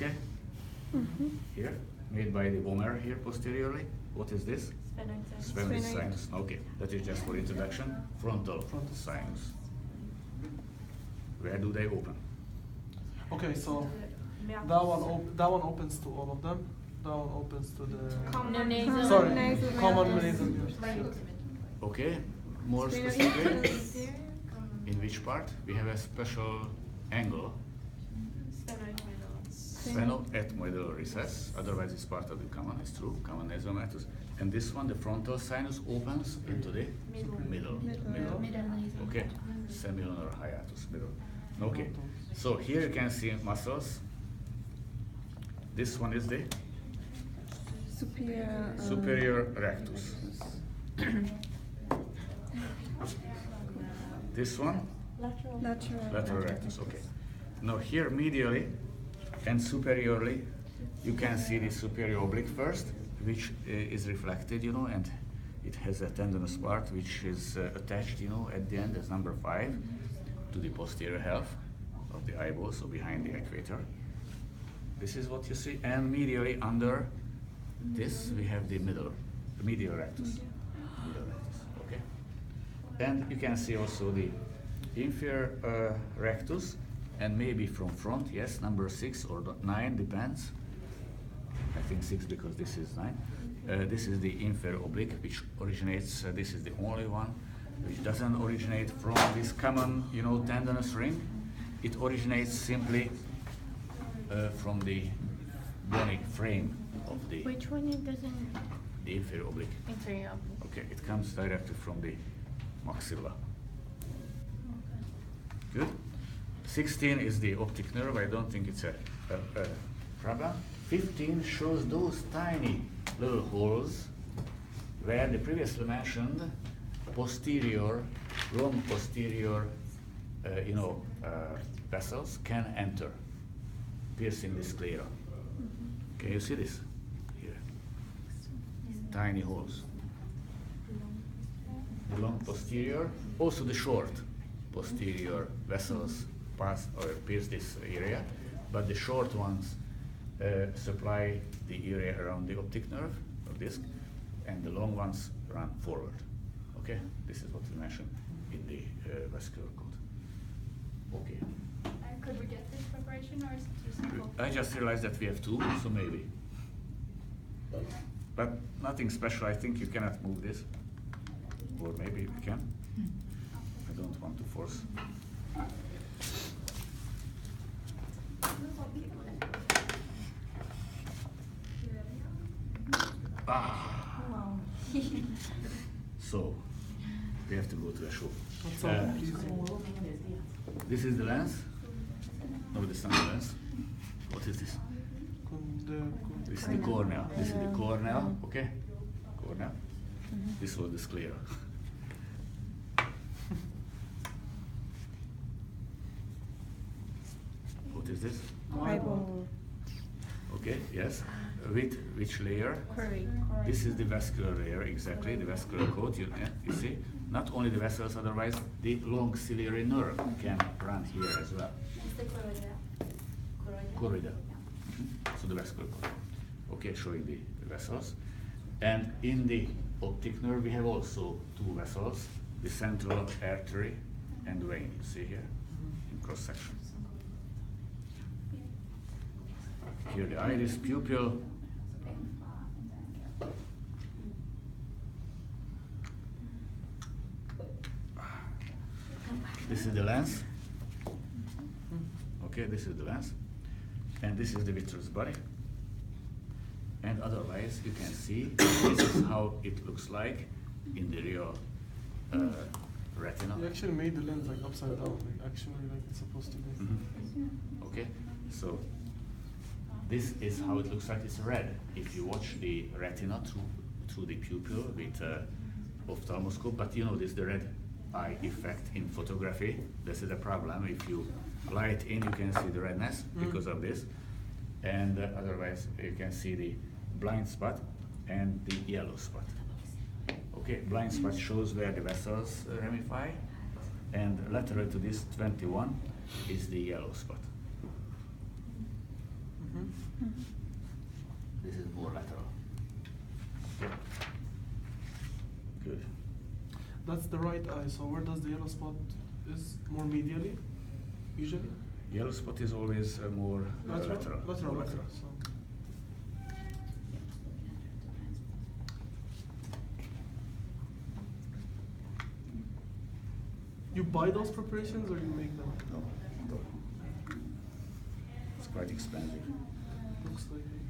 okay? Here, made by the vomer here posteriorly. What is this? Sphenoid sinus. Okay, that is just for introduction. Frontal sinus. Where do they open? Okay, so that one opens to all of them. That one opens to the Common nasal. sorry, common nasal. Okay, more specifically, in which part? We have a special angle. Sphenoethmoidal recess, otherwise it's part of the common, it's true, common nasal meatus. And this one, the frontal sinus, opens into the middle. Okay, semilunar hiatus, middle. Okay, so here you can see muscles. This one is the superior rectus. This one? Lateral rectus, okay. Now here medially and superiorly, you can see the superior oblique first, which is reflected, and it has a tendinous part which is attached, at the end as number 5 to the posterior half of the eyeball, so behind the equator. This is what you see, and medially under this we have the medial rectus. Okay, and you can see also the inferior rectus, and maybe from front, yes, number 6 or 9, depends. I think 6 because this is 9. This is the inferior oblique, which originates, this is the only one, which doesn't originate from this common, tendinous ring. It originates simply from the bony frame of the... Which one it doesn't? The inferior oblique. Inferior oblique. Okay, it comes directly from the maxilla. Good. 16 is the optic nerve. I don't think it's a problem. 15 shows those tiny little holes where the previously mentioned long posterior, vessels can enter, piercing the sclera. Can you see this? Here. Tiny holes. The long posterior, also the short posterior vessels pass or pierce this area, but the short ones supply the area around the optic nerve or disc, and the long ones run forward. Okay, this is what we mentioned in the vascular code. Okay. Could we get this preparation, or is it too simple? I just realized that we have 2, so maybe. But nothing special. I think you cannot move this, or maybe we can. I don't want to force. So we have to go to a show. This is the lens. No, this is not the lens. What is this? This is the cornea. This is the cornea. Okay, cornea. This was the sclera. What is this? Eyeball. Okay, yes. With which layer? Curry. This is the vascular layer, exactly, the vascular coat. You see, not only the vessels, otherwise the long ciliary nerve can run here as well. It's the choroidal. Choroidal. So the vascular coat. Okay, showing the vessels. And in the optic nerve, we have also 2 vessels, the central artery and vein, you see here, in cross section. Here the iris, pupil. This is the lens. Okay, this is the lens. And this is the vitreous body. And otherwise, you can see this is how it looks like in the real retina. You actually made the lens like upside down, like actually like it's supposed to be. Okay, so this is how it looks like. It's red. If you watch the retina through the pupil with ophthalmoscope, but you notice the red eye effect in photography. This is a problem. If you light in, you can see the redness because of this, and otherwise you can see the blind spot and the yellow spot. Okay, blind spot shows where the vessels ramify, and lateral to this 21 is the yellow spot. This is more lateral. Okay. Good. That's the right eye. So where does the yellow spot is more medially, usually? Yellow spot is always more lateral. Lateral. More Okay. So. You buy those preparations or you make them? No, no. It's quite expensive. Looks like it.